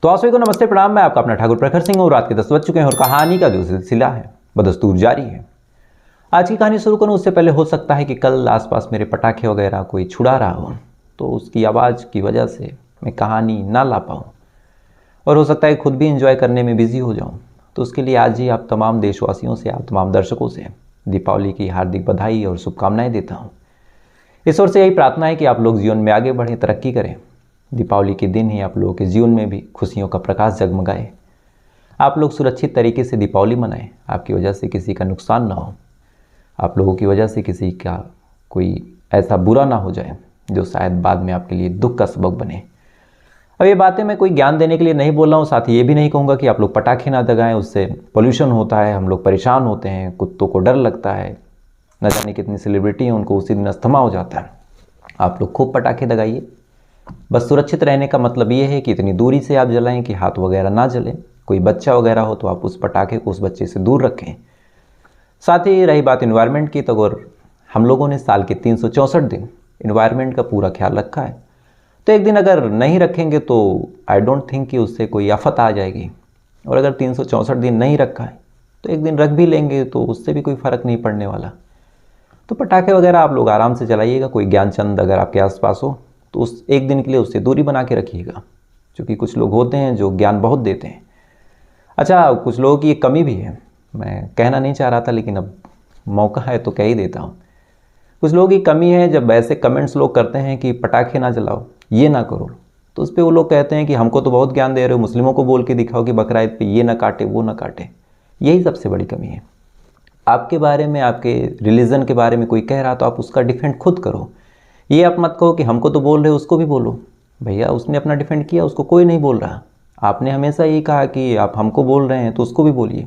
तो आप सभी को नमस्ते प्रणाम। मैं आपका अपना ठाकुर प्रखर सिंह और रात के 10 बज चुके हैं और कहानी का जो सिलसिला है बदस्तूर जारी है। आज की कहानी शुरू करूं उससे पहले हो सकता है कि कल आसपास मेरे पटाखे वगैरह कोई छुड़ा रहा हो, तो उसकी आवाज़ की वजह से मैं कहानी ना ला पाऊँ और हो सकता है खुद भी इंजॉय करने में बिजी हो जाऊँ। तो उसके लिए आज ही आप तमाम देशवासियों से, आप तमाम दर्शकों से दीपावली की हार्दिक बधाई और शुभकामनाएं देता हूँ। ईश्वर से यही प्रार्थना है कि आप लोग जीवन में आगे बढ़ें, तरक्की करें। दीपावली के दिन ही आप लोगों के जीवन में भी खुशियों का प्रकाश जगमगाए। आप लोग सुरक्षित तरीके से दीपावली मनाएं, आपकी वजह से किसी का नुकसान ना हो, आप लोगों की वजह से किसी का कोई ऐसा बुरा ना हो जाए जो शायद बाद में आपके लिए दुख का सबब बने। अब ये बातें मैं कोई ज्ञान देने के लिए नहीं बोल रहा हूँ, साथ ही ये भी नहीं कहूँगा कि आप लोग पटाखे ना दगाएं, उससे पोल्यूशन होता है, हम लोग परेशान होते हैं, कुत्तों को डर लगता है, न जाने कितनी सेलिब्रिटी हैं उनको उसी दिन अस्थमा हो जाता है। आप लोग खूब पटाखे दगाइए, बस सुरक्षित रहने का मतलब ये है कि इतनी दूरी से आप जलाएं कि हाथ वगैरह ना जलें। कोई बच्चा वगैरह हो तो आप उस पटाखे को उस बच्चे से दूर रखें। साथ ही रही बात इन्वायरमेंट की, तो अगर हम लोगों ने साल के 364 दिन इन्वायरमेंट का पूरा ख्याल रखा है, तो एक दिन अगर नहीं रखेंगे तो आई डोंट थिंक कि उससे कोई आफत आ जाएगी। और अगर 364 दिन नहीं रखा है तो एक दिन रख भी लेंगे तो उससे भी कोई फ़र्क नहीं पड़ने वाला। तो पटाखे वगैरह आप लोग आराम से चलाइएगा। कोई ज्ञानचंद अगर आपके आसपास हो तो उस एक दिन के लिए उससे दूरी बना के रखिएगा, क्योंकि कुछ लोग होते हैं जो ज्ञान बहुत देते हैं। अच्छा, कुछ लोगों की एक कमी भी है, मैं कहना नहीं चाह रहा था लेकिन अब मौका है तो कह ही देता हूँ। कुछ लोगों की कमी है, जब ऐसे कमेंट्स लोग करते हैं कि पटाखे ना जलाओ, ये ना करो, तो उस पर वो लोग कहते हैं कि हमको तो बहुत ज्ञान दे रहे हो, मुस्लिमों को बोल के दिखाओ कि बकरा ईद पे ये ना काटे वो ना काटे। यही सबसे बड़ी कमी है। आपके बारे में, आपके रिलीजन के बारे में कोई कह रहा तो आप उसका डिफेंड खुद करो। ये आप मत कहो कि हमको तो बोल रहे हो, उसको भी बोलो। भैया उसने अपना डिफेंड किया, उसको कोई नहीं बोल रहा। आपने हमेशा यही कहा कि आप हमको बोल रहे हैं तो उसको भी बोलिए।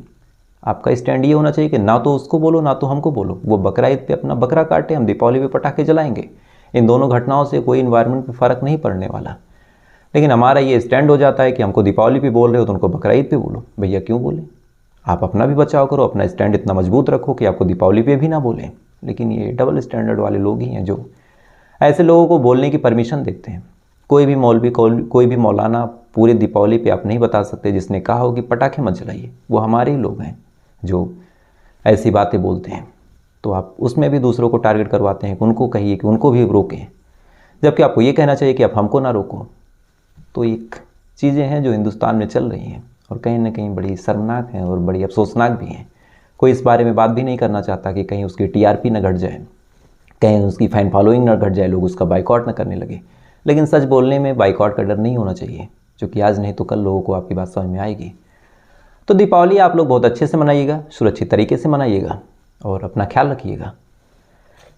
आपका स्टैंड ये होना चाहिए कि ना तो उसको बोलो ना तो हमको बोलो। वो बकरा ईद पे अपना बकरा काटे, हम दीपावली पे पटाखे जलाएंगे। इन दोनों घटनाओं से कोई इन्वायरमेंट पे फ़र्क नहीं पड़ने वाला। लेकिन हमारा ये स्टैंड हो जाता है कि हमको दीपावली पे बोल रहे हो तो उनको बकरा ईद पे बोलो। भैया क्यों बोले? आप अपना भी बचाव करो, अपना स्टैंड इतना मजबूत रखो कि आपको दीपावली पे भी ना बोलें। लेकिन ये डबल स्टैंडर्ड वाले लोग ही हैं जो ऐसे लोगों को बोलने की परमिशन देते हैं। कोई भी मौलवी, कोई भी मौलाना पूरे दीपावली पे आप नहीं बता सकते जिसने कहा हो कि पटाखे मत जलाइए। वो हमारे ही लोग हैं जो ऐसी बातें बोलते हैं। तो आप उसमें भी दूसरों को टारगेट करवाते हैं कि उनको कहिए कि उनको भी रोकें, जबकि आपको ये कहना चाहिए कि आप हमको ना रोको। तो एक चीज़ें हैं जो हिंदुस्तान में चल रही हैं और कहीं ना कहीं बड़ी शर्मनाक हैं और बड़ी अफसोसनाक भी हैं। कोई इस बारे में बात भी नहीं करना चाहता कि कहीं उसकी टीआरपी न घट जाए, कहीं उसकी फैन फॉलोइंग न घट जाए, लोग उसका बाइकआउट न करने लगे। लेकिन सच बोलने में बाइकआउट का डर नहीं होना चाहिए, क्योंकि आज नहीं तो कल लोगों को आपकी बात समझ में आएगी। तो दीपावली आप लोग बहुत अच्छे से मनाइएगा, सुरक्षित तरीके से मनाइएगा और अपना ख्याल रखिएगा।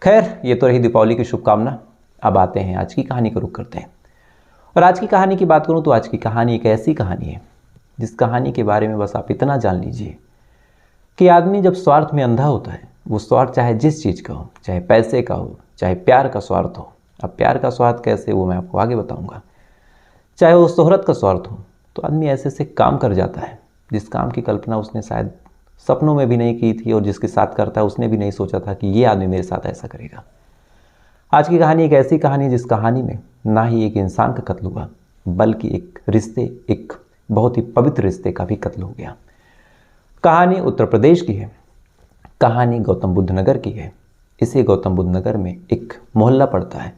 खैर, ये तो रही दीपावली की शुभकामना। अब आते हैं आज की कहानी का रुख करते हैं। और आज की कहानी की बात करूँ तो आज की कहानी एक ऐसी कहानी है जिस कहानी के बारे में बस आप इतना जान लीजिए कि आदमी जब स्वार्थ में अंधा होता है, वो स्वार्थ चाहे जिस चीज़ का हो, चाहे पैसे का हो, चाहे प्यार का स्वार्थ हो। अब प्यार का स्वार्थ कैसे, वो मैं आपको आगे बताऊंगा। चाहे वो शोहरत का स्वार्थ हो, तो आदमी ऐसे ऐसे काम कर जाता है जिस काम की कल्पना उसने शायद सपनों में भी नहीं की थी, और जिसके साथ करता है उसने भी नहीं सोचा था कि ये आदमी मेरे साथ ऐसा करेगा। आज की कहानी एक ऐसी कहानी है जिस कहानी में ना ही एक इंसान का कत्ल हुआ, बल्कि एक रिश्ते, एक बहुत ही पवित्र रिश्ते का भी कत्ल हो गया। कहानी उत्तर प्रदेश की है, कहानी गौतम बुद्ध नगर की है। इसी गौतम बुद्ध नगर में एक मोहल्ला पड़ता है,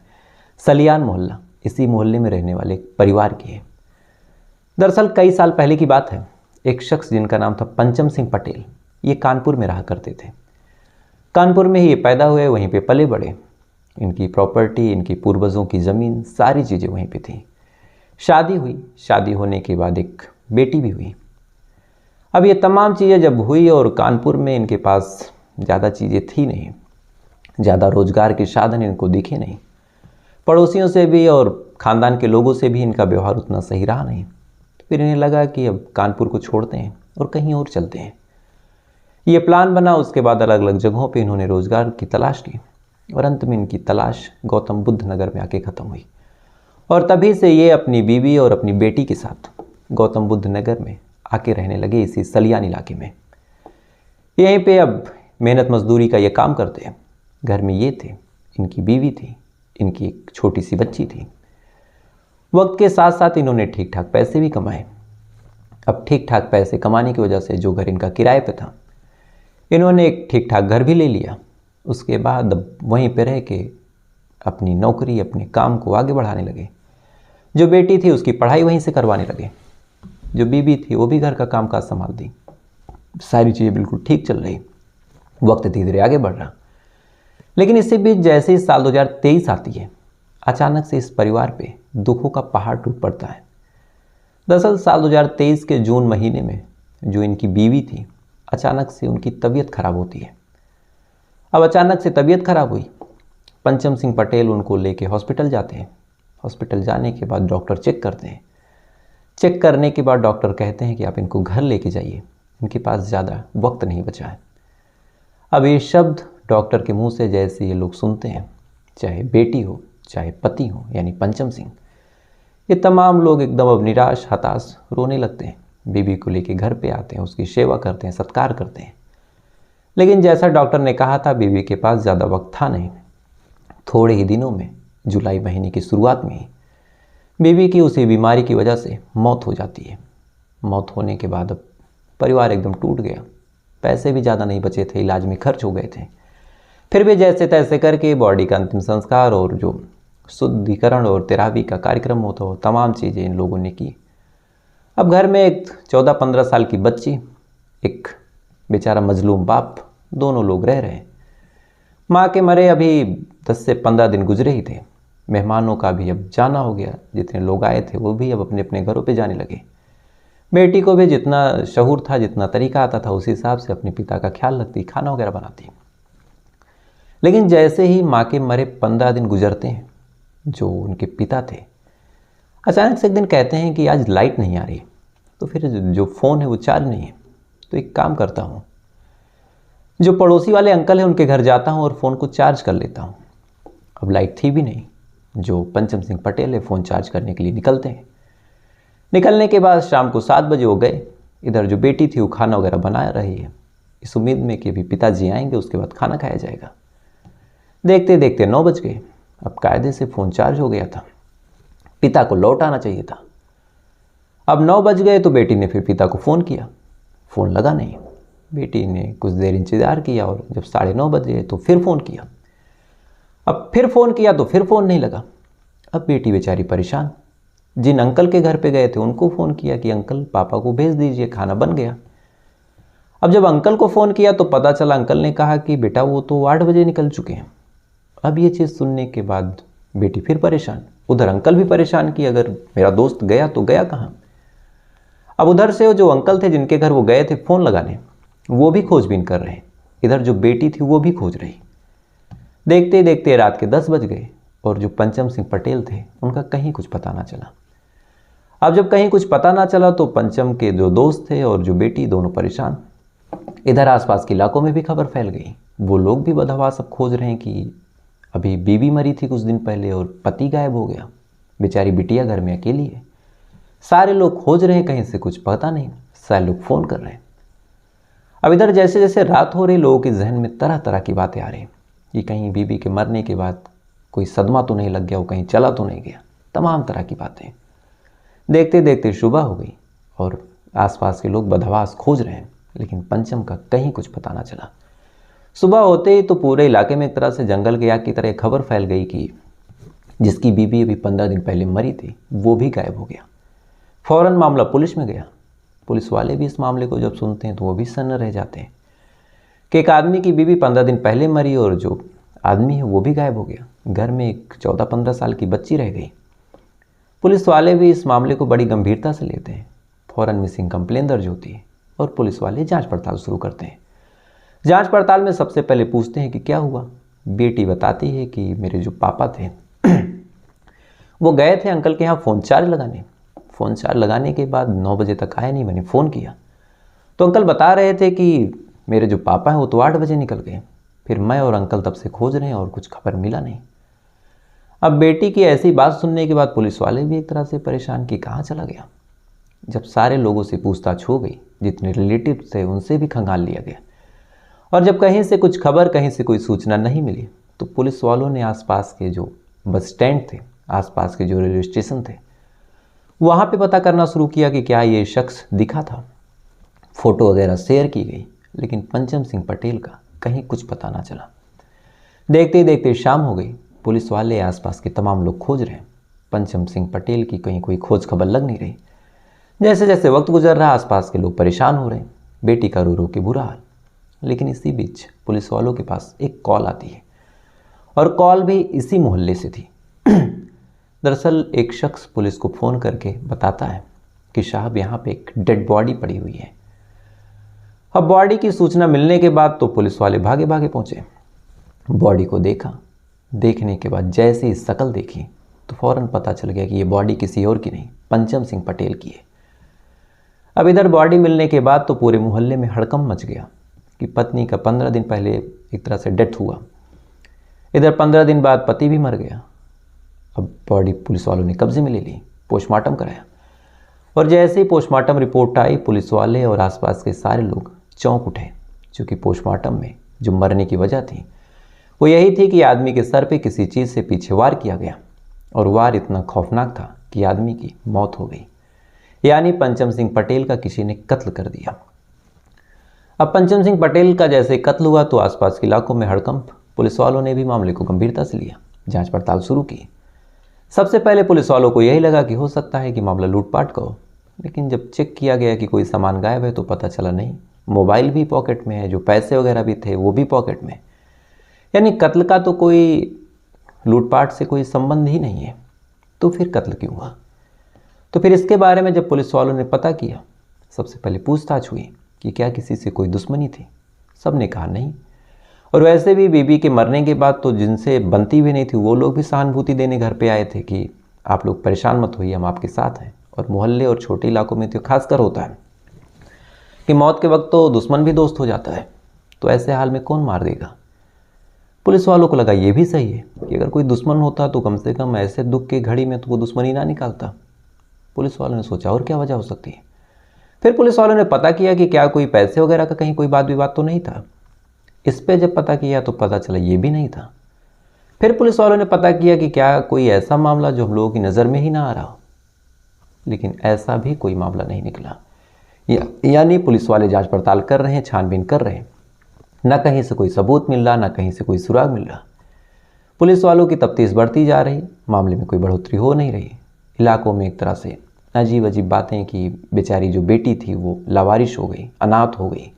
सलियान मोहल्ला। इसी मोहल्ले में रहने वाले एक परिवार की है। दरअसल कई साल पहले की बात है। एक शख्स जिनका नाम था पंचम सिंह पटेल, ये कानपुर में रहा करते थे। कानपुर में ही ये पैदा हुए, वहीं पे पले बड़े। इनकी प्रॉपर्टी, इनकी पूर्वजों की ज़मीन, सारी चीज़ें वहीं पे थी। शादी हुई, शादी होने के बाद एक बेटी भी हुई। अब ये तमाम चीज़ें जब हुई और कानपुर में इनके पास ज़्यादा चीज़ें थी नहीं, ज़्यादा रोजगार के साधन इनको दिखे नहीं, पड़ोसियों से भी और ख़ानदान के लोगों से भी इनका व्यवहार उतना सही रहा नहीं। तो फिर इन्हें लगा कि अब कानपुर को छोड़ते हैं और कहीं और चलते हैं। ये प्लान बना। उसके बाद अलग अलग जगहों पे इन्होंने रोज़गार की तलाश की और अंत में इनकी तलाश गौतम बुद्ध नगर में आके ख़त्म हुई। और तभी से ये अपनी बीवी और अपनी बेटी के साथ गौतम बुद्ध नगर में आके रहने लगे, इसी सलियान इलाके में। यहीं पे अब मेहनत मजदूरी का ये काम करते हैं। घर में ये थे, इनकी बीवी थी, इनकी एक छोटी सी बच्ची थी। वक्त के साथ साथ इन्होंने ठीक ठाक पैसे भी कमाए। अब ठीक ठाक पैसे कमाने की वजह से जो घर इनका किराए पे था, इन्होंने एक ठीक ठाक घर भी ले लिया। उसके बाद अब वहीं पे रह के अपनी नौकरी, अपने काम को आगे बढ़ाने लगे। जो बेटी थी उसकी पढ़ाई वहीं से करवाने लगे। जो बीबी थी वो भी घर का कामकाज संभाल दी। सारी चीज़ें बिल्कुल ठीक चल रही। वक्त धीरे धीरे आगे बढ़ रहा। लेकिन इसी बीच जैसे ही साल 2023 आती है, अचानक से इस परिवार पे दुखों का पहाड़ टूट पड़ता है। दरअसल साल 2023 के जून महीने में जो इनकी बीवी थी, अचानक से उनकी तबीयत खराब होती है। अब अचानक से तबीयत खराब हुई, पंचम सिंह पटेल उनको लेके हॉस्पिटल जाते हैं। हॉस्पिटल जाने के बाद डॉक्टर चेक करते हैं। चेक करने के बाद डॉक्टर कहते हैं कि आप इनको घर लेके जाइए, इनके पास ज़्यादा वक्त नहीं बचा है। अब ये शब्द डॉक्टर के मुंह से जैसे ये लोग सुनते हैं, चाहे बेटी हो चाहे पति हो यानी पंचम सिंह, ये तमाम लोग एकदम अब निराश, हताश, रोने लगते हैं। बीबी को लेके घर पे आते हैं, उसकी सेवा करते हैं, सत्कार करते हैं। लेकिन जैसा डॉक्टर ने कहा था, बीबी के पास ज़्यादा वक्त था नहीं। थोड़े ही दिनों में, जुलाई महीने की शुरुआत में ही बीबी की उसी बीमारी की वजह से मौत हो जाती है। मौत होने के बाद अब परिवार एकदम टूट गया। पैसे भी ज़्यादा नहीं बचे थे, इलाज में खर्च हो गए थे। फिर भी जैसे तैसे करके बॉडी का अंतिम संस्कार और जो शुद्धिकरण और तेरावी का कार्यक्रम होता हो, तमाम चीज़ें इन लोगों ने की। अब घर में एक 14-15 साल की बच्ची, एक बेचारा मजलूम बाप, दोनों लोग रह रहे हैं। माँ के मरे अभी 10 से 15 दिन गुजरे ही थे। मेहमानों का भी अब जाना हो गया। जितने लोग आए थे वो भी अब अपने अपने घरों पे जाने लगे। बेटी को भी जितना शऊर था, जितना तरीका आता था, उसी हिसाब से अपने पिता का ख्याल रखती, खाना वगैरह बनाती। लेकिन जैसे ही माँ के मरे 15 दिन गुजरते हैं, जो उनके पिता थे अचानक से एक दिन कहते हैं कि आज लाइट नहीं आ रही, तो फिर जो फ़ोन है वो चार्ज नहीं है। तो एक काम करता हूँ, जो पड़ोसी वाले अंकल हैं उनके घर जाता हूँ और फ़ोन को चार्ज कर लेता हूँ। अब लाइट थी भी नहीं। जो पंचम सिंह पटेल है फ़ोन चार्ज करने के लिए निकलते हैं। निकलने के बाद शाम को 7 बजे वो गए। इधर जो बेटी थी वो खाना वगैरह बना रही है, इस उम्मीद में कि अभी पिताजी आएंगे, उसके बाद खाना खाया जाएगा। देखते देखते 9 बज गए। अब कायदे से फ़ोन चार्ज हो गया था, पिता को लौट आना चाहिए था। अब 9 बज गए तो बेटी ने फिर पिता को फ़ोन किया, फ़ोन लगा नहीं। बेटी ने कुछ देर इंतज़ार किया और जब 9:30 बजे तो फिर फ़ोन किया। अब फिर फ़ोन किया तो फिर फ़ोन नहीं लगा। अब बेटी बेचारी परेशान। जिन अंकल के घर पे गए थे उनको फ़ोन किया कि अंकल पापा को भेज दीजिए, खाना बन गया। अब जब अंकल को फ़ोन किया तो पता चला, अंकल ने कहा कि बेटा वो तो 8 बजे निकल चुके हैं। अब ये चीज़ सुनने के बाद बेटी फिर परेशान। उधर अंकल भी परेशान कि अगर मेरा दोस्त गया तो गया कहाँ। अब उधर से जो अंकल थे जिनके घर वो गए थे फ़ोन लगाने, वो भी खोजबीन कर रहे हैं। इधर जो बेटी थी वो भी खोज रही। देखते देखते रात के 10 बज गए और जो पंचम सिंह पटेल थे उनका कहीं कुछ पता ना चला। अब जब कहीं कुछ पता ना चला तो पंचम के जो दोस्त थे और जो बेटी, दोनों परेशान। इधर आसपास के इलाकों में भी खबर फैल गई। वो लोग भी बदहवास सब खोज रहे हैं कि अभी बीवी मरी थी कुछ दिन पहले और पति गायब हो गया, बेचारी बिटिया घर में अकेली है। सारे लोग खोज रहे हैं, कहीं से कुछ पता नहीं। सारे लोग फ़ोन कर रहे हैं। अब इधर जैसे जैसे रात हो रही, लोगों के जहन में तरह तरह की बातें आ रही कि कहीं बीबी के मरने के बाद कोई सदमा तो नहीं लग गया, वो कहीं चला तो नहीं गया, तमाम तरह की बातें। देखते देखते सुबह हो गई और आसपास के लोग बदहवास खोज रहे हैं, लेकिन पंचम का कहीं कुछ पता ना चला। सुबह होते ही तो पूरे इलाके में एक तरह से जंगल की आग की तरह खबर फैल गई कि जिसकी बीबी अभी 15 दिन पहले मरी थी वो भी गायब हो गया। फौरन मामला पुलिस में गया। पुलिस वाले भी इस मामले को जब सुनते हैं तो वो भी सन्न रह जाते हैं कि एक आदमी की बीबी 15 दिन पहले मरी और जो आदमी है वो भी गायब हो गया। घर में एक 14-15 साल की बच्ची रह गई। पुलिस वाले भी इस मामले को बड़ी गंभीरता से लेते हैं। फौरन मिसिंग कंप्लेन दर्ज होती है और पुलिस वाले जांच पड़ताल शुरू करते हैं। जांच पड़ताल में सबसे पहले पूछते हैं कि क्या हुआ। बेटी बताती है कि मेरे जो पापा थे वो गए थे अंकल के यहाँ फ़ोन चार्ज लगाने। फ़ोन चार्ज लगाने के बाद 9 बजे तक आए नहीं। मैंने फ़ोन किया तो अंकल बता रहे थे कि मेरे जो पापा हैं वो तो 8 बजे निकल गए। फिर मैं और अंकल तब से खोज रहे हैं और कुछ खबर मिला नहीं। अब बेटी की ऐसी बात सुनने के बाद पुलिस वाले भी एक तरह से परेशान कि कहाँ चला गया। जब सारे लोगों से पूछताछ हो गई, जितने रिलेटिव थे उनसे भी खंगाल लिया गया और जब कहीं से कुछ खबर, कहीं से कोई सूचना नहीं मिली तो पुलिस वालों ने आसपास के जो बस स्टैंड थे, आसपास के जो रेलवे स्टेशन थे, वहाँ पे पता करना शुरू किया कि क्या ये शख्स दिखा था। फ़ोटो वगैरह शेयर की गई, लेकिन पंचम सिंह पटेल का कहीं कुछ पता ना चला। देखते ही देखते शाम हो गई। पुलिस वाले, आसपास के तमाम लोग खोज रहे हैं। पंचम सिंह पटेल की कहीं कोई खोज खबर लग नहीं रही। जैसे जैसे वक्त गुजर रहा, आसपास के लोग परेशान हो रहे हैं। बेटी का रो रो के बुरा हाल। लेकिन इसी बीच पुलिस वालों के पास एक कॉल आती है, और कॉल भी इसी मोहल्ले से थी। दरअसल एक शख्स पुलिस को फ़ोन करके बताता है कि साहब यहाँ पे एक डेड बॉडी पड़ी हुई है। अब बॉडी की सूचना मिलने के बाद तो पुलिस वाले भागे भागे पहुँचे। बॉडी को देखा। देखने के बाद जैसे ही शक्ल देखी तो फ़ौरन पता चल गया कि ये बॉडी किसी और की नहीं, पंचम सिंह पटेल की है। अब इधर बॉडी मिलने के बाद तो पूरे मोहल्ले में हड़कंप मच गया कि पत्नी का 15 दिन पहले एक तरह से डेथ हुआ। इधर 15 दिन बाद पति भी मर गया। अब बॉडी पुलिस वालों ने कब्जे में ले ली, पोस्टमार्टम कराया, और जैसे ही पोस्टमार्टम रिपोर्ट आई, पुलिस वाले और आसपास के सारे लोग चौंक उठे, क्योंकि पोस्टमार्टम में जो मरने की वजह थी वो यही थी कि आदमी के सर पे किसी चीज़ से पीछे वार किया गया, और वार इतना खौफनाक था कि आदमी की मौत हो गई। यानी पंचम सिंह पटेल का किसी ने कत्ल कर दिया। अब पंचम सिंह पटेल का जैसे कत्ल हुआ तो आसपास के इलाकों में हड़कंप। पुलिस वालों ने भी मामले को गंभीरता से लिया, जांच पड़ताल शुरू की। सबसे पहले पुलिस वालों को यही लगा कि हो सकता है कि मामला लूटपाट का हो, लेकिन जब चेक किया गया कि कोई सामान गायब है तो पता चला नहीं, मोबाइल भी पॉकेट में है, जो पैसे वगैरह भी थे वो भी पॉकेट में। यानी कत्ल का तो कोई लूटपाट से कोई संबंध ही नहीं है। तो फिर कत्ल क्यों हुआ? तो फिर इसके बारे में जब पुलिस वालों ने पता किया, सबसे पहले पूछताछ हुई कि क्या किसी से कोई दुश्मनी थी। सब ने कहा नहीं, और वैसे भी बीबी के मरने के बाद तो जिनसे बनती भी नहीं थी वो लोग भी सहानुभूति देने घर पे आए थे कि आप लोग परेशान मत होइए, हम आपके साथ हैं। और मोहल्ले और छोटे इलाकों में तो खासकर होता है कि मौत के वक्त तो दुश्मन भी दोस्त हो जाता है, तो ऐसे हाल में कौन मार देगा। पुलिस वालों को लगा ये भी सही है कि अगर कोई दुश्मन होता तो कम से कम ऐसे दुख के घड़ी में तो वो दुश्मनी ना निकालता। पुलिस वालों ने सोचा और क्या वजह हो सकती है। फिर पुलिस वालों ने पता किया कि क्या कोई पैसे वगैरह का कहीं कोई वाद विवाद तो नहीं था। इस पे जब पता किया तो पता चला ये भी नहीं था। फिर पुलिस वालों ने पता किया कि क्या कोई ऐसा मामला जो हम लोगों की नज़र में ही ना आ रहा हो, लेकिन ऐसा भी कोई मामला नहीं निकला। यानी पुलिस वाले जांच पड़ताल कर रहे हैं, छानबीन कर रहे हैं, ना कहीं से कोई सबूत मिल रहा, ना कहीं से कोई सुराग मिल रहा। पुलिस वालों की तफ्तीश बढ़ती जा रही, मामले में कोई बढ़ोतरी हो नहीं रही। इलाकों में एक तरह से अजीब अजीब बातें कि बेचारी जो बेटी थी वो लावारिश हो गई, अनाथ हो गई,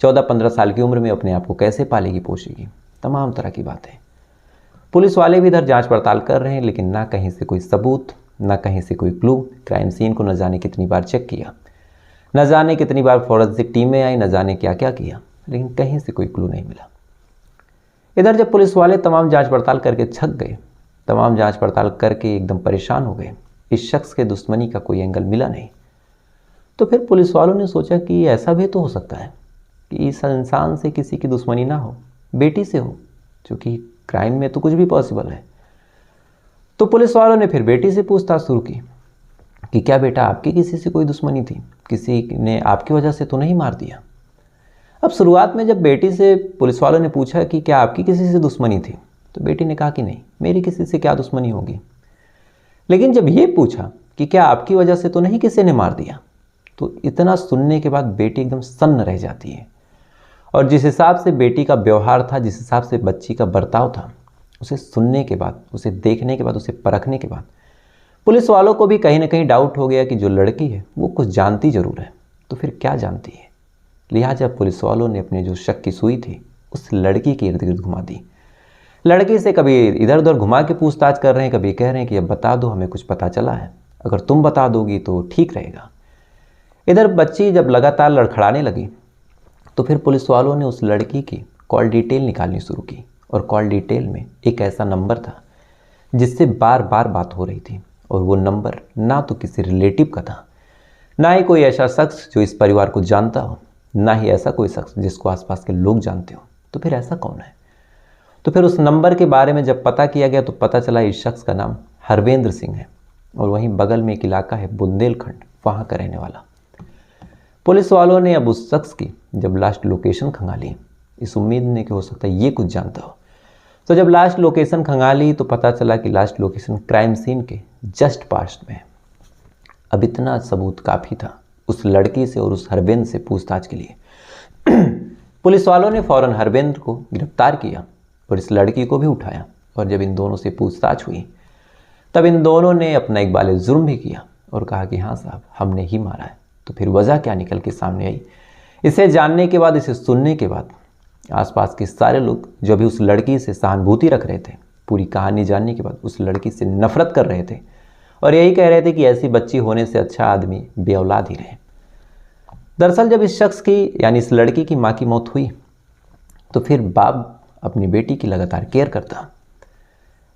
14-15 साल की उम्र में अपने आप को कैसे पालेगी पोषेगी, तमाम तरह की बातें। पुलिस वाले भी इधर जांच पड़ताल कर रहे हैं, लेकिन ना कहीं से कोई सबूत, ना कहीं से कोई क्लू। क्राइम सीन को न जाने कितनी बार चेक किया, न जाने कितनी बार फॉरेंसिक टीमें आई, न जाने क्या क्या किया, लेकिन कहीं से कोई क्लू नहीं मिला। इधर जब पुलिस वाले तमाम जांच पड़ताल करके थक गए, तमाम जांच पड़ताल करके एकदम परेशान हो गए, इस शख्स के दुश्मनी का कोई एंगल मिला नहीं, तो फिर पुलिस वालों ने सोचा कि ऐसा भी तो हो सकता है कि इस इंसान से किसी की दुश्मनी ना हो, बेटी से हो, क्योंकि क्राइम में तो कुछ भी पॉसिबल है। तो पुलिस वालों ने फिर बेटी से पूछताछ शुरू की कि क्या बेटा आपकी किसी से कोई दुश्मनी थी, किसी ने आपकी वजह से तो नहीं मार दिया। अब शुरुआत में जब बेटी से पुलिस वालों ने पूछा कि क्या आपकी किसी से दुश्मनी थी, तो बेटी ने कहा कि नहीं, मेरी किसी से क्या दुश्मनी होगी। लेकिन जब ये पूछा कि क्या आपकी वजह से तो नहीं किसी ने मार दिया, तो इतना सुनने के बाद बेटी एकदम सन्न रह जाती है। और जिस हिसाब से बेटी का व्यवहार था, जिस हिसाब से बच्ची का बर्ताव था, उसे सुनने के बाद, उसे देखने के बाद, उसे परखने के बाद पुलिस वालों को भी कहीं ना कहीं डाउट हो गया कि जो लड़की है वो कुछ जानती ज़रूर है, तो फिर क्या जानती है। लिहाजा पुलिस वालों ने अपने जो शक की सुई थी उस लड़की के इर्द गिर्द घुमा दी। लड़की से कभी इधर उधर घुमा के पूछताछ कर रहे हैं, कभी कह रहे हैं कि अब बता दो, हमें कुछ पता चला है, अगर तुम बता दोगी तो ठीक रहेगा। इधर बच्ची जब लगातार लड़खड़ाने लगी तो फिर पुलिस वालों ने उस लड़की की कॉल डिटेल निकालनी शुरू की, और कॉल डिटेल में एक ऐसा नंबर था जिससे बार बार बात हो रही थी, और वो नंबर ना तो किसी रिलेटिव का था, ना ही कोई ऐसा शख्स जो इस परिवार को जानता हो, ना ही ऐसा कोई शख्स जिसको आसपास के लोग जानते हो। तो फिर ऐसा कौन है? तो फिर उस नंबर के बारे में जब पता किया गया तो पता चला इस शख्स का नाम हरवेंद्र सिंह है, और वहीं बगल में एक इलाका है बुंदेलखंड, वहाँ का रहने वाला। पुलिस वालों ने अब उस शख्स की जब लास्ट लोकेशन खंगाली, इस उम्मीद में कि हो सकता है ये कुछ जानता हो, तो जब लास्ट लोकेशन खंगाली तो पता चला कि लास्ट लोकेशन क्राइम सीन के जस्ट पास्ट में है। अब इतना सबूत काफ़ी था उस लड़की से और उस हरवेंद्र से पूछताछ के लिए। पुलिस वालों ने फौरन हरवेंद्र को गिरफ्तार किया और इस लड़की को भी उठाया, और जब इन दोनों से पूछताछ हुई तब इन दोनों ने अपना इकबाल जुर्म भी किया और कहा कि हाँ साहब, हमने ही मारा है। तो फिर वजह क्या निकल के सामने आई, इसे जानने के बाद, इसे सुनने के बाद आसपास के सारे लोग जो भी उस लड़की से सहानुभूति रख रहे थे, पूरी कहानी जानने के बाद उस लड़की से नफरत कर रहे थे और यही कह रहे थे कि ऐसी बच्ची होने से अच्छा आदमी बेऔलाद ही रहे। दरअसल जब इस शख्स की यानी इस लड़की की माँ की मौत हुई तो फिर बाप अपनी बेटी की लगातार केयर करता,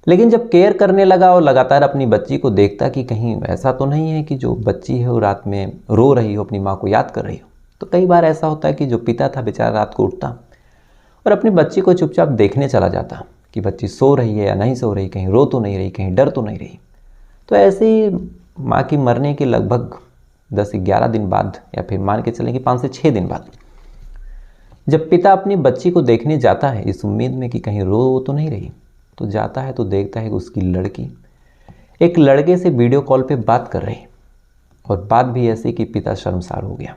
लेकिन जब केयर करने लगा और लगातार अपनी बच्ची को देखता कि कहीं ऐसा तो नहीं है कि जो बच्ची है वो रात में रो रही हो, अपनी माँ को याद कर रही हो, तो कई बार ऐसा होता है कि जो पिता था बेचारा रात को उठता और अपनी बच्ची को चुपचाप देखने चला जाता कि बच्ची सो रही है या नहीं सो रही, कहीं रो तो नहीं रही, कहीं डर तो नहीं रही। तो ऐसे ही माँ की मरने के लगभग 10-11 दिन बाद, या फिर मान के चलें कि 5 से 6 दिन बाद, जब पिता अपनी बच्ची को देखने जाता है इस उम्मीद में कि कहीं रो तो नहीं रही, तो जाता है तो देखता है कि उसकी लड़की एक लड़के से वीडियो कॉल पे बात कर रही, और बात भी ऐसी कि पिता शर्मसार हो गया।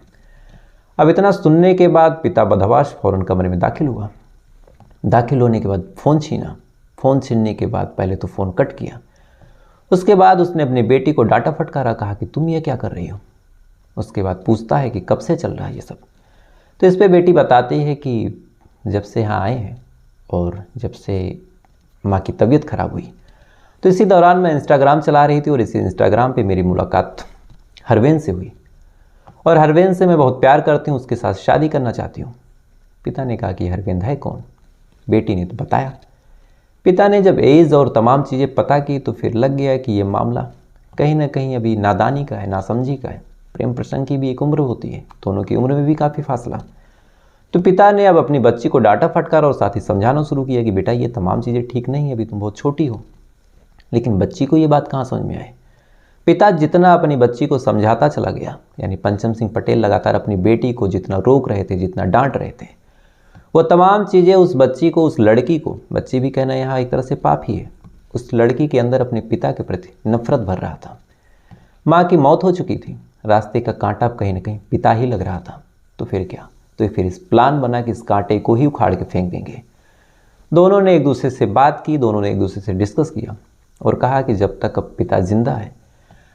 अब इतना सुनने के बाद पिता बदहवाश फौरन कमरे में दाखिल हुआ। दाखिल होने के बाद फ़ोन छीना। फ़ोन छीनने के बाद पहले तो फ़ोन कट किया, उसके बाद उसने अपनी बेटी को डांटा फटकारा, कहा कि तुम ये क्या कर रही हो। उसके बाद पूछता है कि कब से चल रहा है ये सब। तो इस पर बेटी बताती है कि जब से यहाँ आए हैं और जब से माँ की तबीयत खराब हुई, तो इसी दौरान मैं इंस्टाग्राम चला रही थी और इसी इंस्टाग्राम पे मेरी मुलाकात हरवेंद्र से हुई, और हरवेंद्र से मैं बहुत प्यार करती हूँ, उसके साथ शादी करना चाहती हूँ। पिता ने कहा कि हरवेंद्र है कौन। बेटी ने तो बताया। पिता ने जब एज और तमाम चीज़ें पता की तो फिर लग गया कि ये मामला कहीं ना कहीं अभी नादानी का है, नासमझी का है। प्रेम प्रसंग की भी एक उम्र होती है, दोनों की उम्र में भी काफ़ी फासला। तो पिता ने अब अपनी बच्ची को डांटा फटकारा और साथ ही समझाना शुरू किया कि बेटा ये तमाम चीज़ें ठीक नहीं है, अभी तुम बहुत छोटी हो। लेकिन बच्ची को ये बात कहाँ समझ में आए। पिता जितना अपनी बच्ची को समझाता चला गया, यानी पंचम सिंह पटेल लगातार अपनी बेटी को जितना रोक रहे थे, जितना डांट रहे थे, वो तमाम चीज़ें उस बच्ची को, उस लड़की को, बच्ची भी कहना यहाँ एक तरह से पाप ही है, उस लड़की के अंदर अपने पिता के प्रति नफरत भर रहा था। माँ की मौत हो चुकी थी, रास्ते का कांटा अब कहीं ना कहीं पिता ही लग रहा था। तो फिर क्या, तो फिर इस प्लान बना कि इस कांटे को ही उखाड़ के फेंक देंगे। दोनों ने एक दूसरे से बात की, दोनों ने एक दूसरे से डिस्कस किया और कहा कि जब तक अब पिता जिंदा है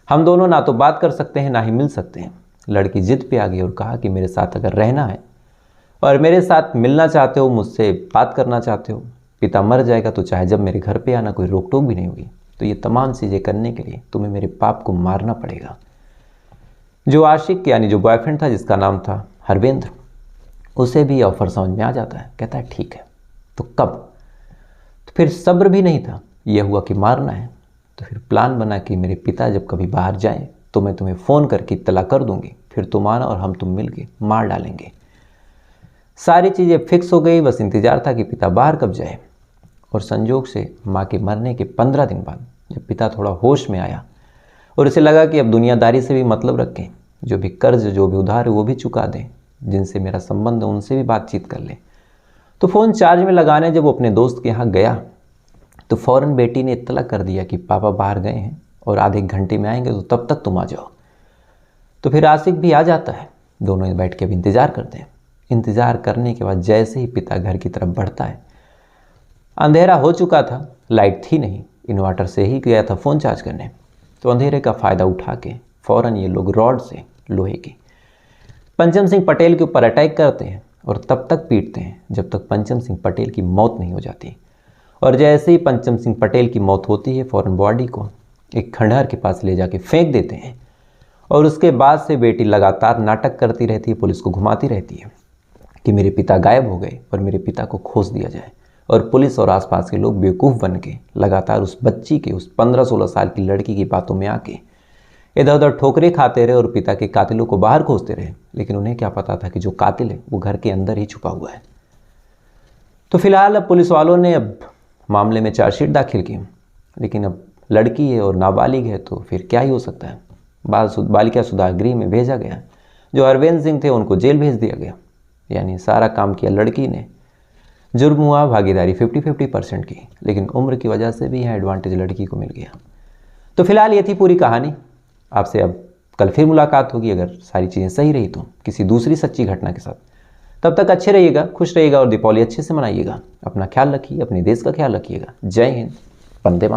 हम दोनों ना तो बात कर सकते हैं ना ही मिल सकते हैं। लड़की जिद पे आ गई और कहा कि मेरे साथ अगर रहना है और मेरे साथ मिलना चाहते हो, मुझसे बात करना चाहते हो, पिता मर जाएगा तो चाहे जब मेरे घर पे आना, कोई रोक टोक भी नहीं होगी। तो ये तमाम चीज़ें करने के लिए तुम्हें मेरे पाप को मारना पड़ेगा। जो आशिक यानी जो बॉयफ्रेंड था जिसका नाम था हरवेंद्र, उसे भी ऑफर समझ में आ जाता है। कहता है ठीक है, तो कब। तो फिर सब्र भी नहीं था, यह हुआ कि मारना है। तो फिर प्लान बना कि मेरे पिता जब कभी बाहर जाएं तो मैं तुम्हें फ़ोन करके इत्तला कर दूंगी, फिर तुम आना और हम तुम मिल के मार डालेंगे। सारी चीज़ें फिक्स हो गई, बस इंतज़ार था कि पिता बाहर कब जाए। और संजोग से माँ के मरने के 15 दिन बाद जब पिता थोड़ा होश में आया और उसे लगा कि अब दुनियादारी से भी मतलब रखें, जो भी कर्ज जो भी उधार है वो भी चुका दें, जिनसे मेरा संबंध है उनसे भी बातचीत कर ले, तो फ़ोन चार्ज में लगाने जब वो अपने दोस्त के यहाँ गया तो फ़ौरन बेटी ने इत्तला कर दिया कि पापा बाहर गए हैं और आधे घंटे में आएंगे, तो तब तक तुम आ जाओ। तो फिर आशिक भी आ जाता है, दोनों बैठ के अब इंतज़ार करते हैं। इंतज़ार करने के बाद जैसे ही पिता घर की तरफ बढ़ता है, अंधेरा हो चुका था, लाइट थी नहीं, इन्वर्टर से ही गया था फ़ोन चार्ज करने। तो अंधेरे का फ़ायदा उठा के फ़ौरन ये लोग रॉड से, लोहे की, पंचम सिंह पटेल के ऊपर अटैक करते हैं और तब तक पीटते हैं जब तक पंचम सिंह पटेल की मौत नहीं हो जाती। और जैसे ही पंचम सिंह पटेल की मौत होती है, फ़ौरन बॉडी को एक खंडहर के पास ले जाके फेंक देते हैं। और उसके बाद से बेटी लगातार नाटक करती रहती है, पुलिस को घुमाती रहती है कि मेरे पिता गायब हो गए और मेरे पिता को खोज दिया जाए। और पुलिस और आसपास के लोग बेवकूफ़ बन के लगातार उस बच्ची के, उस 15-16 साल की लड़की की बातों में आके इधर उधर ठोकरे खाते रहे और पिता के कातिलों को बाहर खोजते रहे। लेकिन उन्हें क्या पता था कि जो कातिल है वो घर के अंदर ही छुपा हुआ है। तो फिलहाल अब पुलिस वालों ने अब मामले में चार्जशीट दाखिल की, लेकिन अब लड़की है और नाबालिग है तो फिर क्या ही हो सकता है। बालिका सुधार गृह में भेजा गया। जो हरवेंद्र सिंह थे उनको जेल भेज दिया गया। यानी सारा काम किया लड़की ने, जुर्म हुआ भागीदारी 50-50% की, लेकिन उम्र की वजह से भी यहाँ एडवांटेज लड़की को मिल गया। तो फिलहाल ये थी पूरी कहानी। आपसे अब कल फिर मुलाकात होगी अगर सारी चीज़ें सही रही तो किसी दूसरी सच्ची घटना के साथ। तब तक अच्छे रहिएगा, खुश रहिएगा और दीपावली अच्छे से मनाइएगा। अपना ख्याल रखिए, अपने देश का ख्याल रखिएगा। जय हिंद, वंदे मातरम।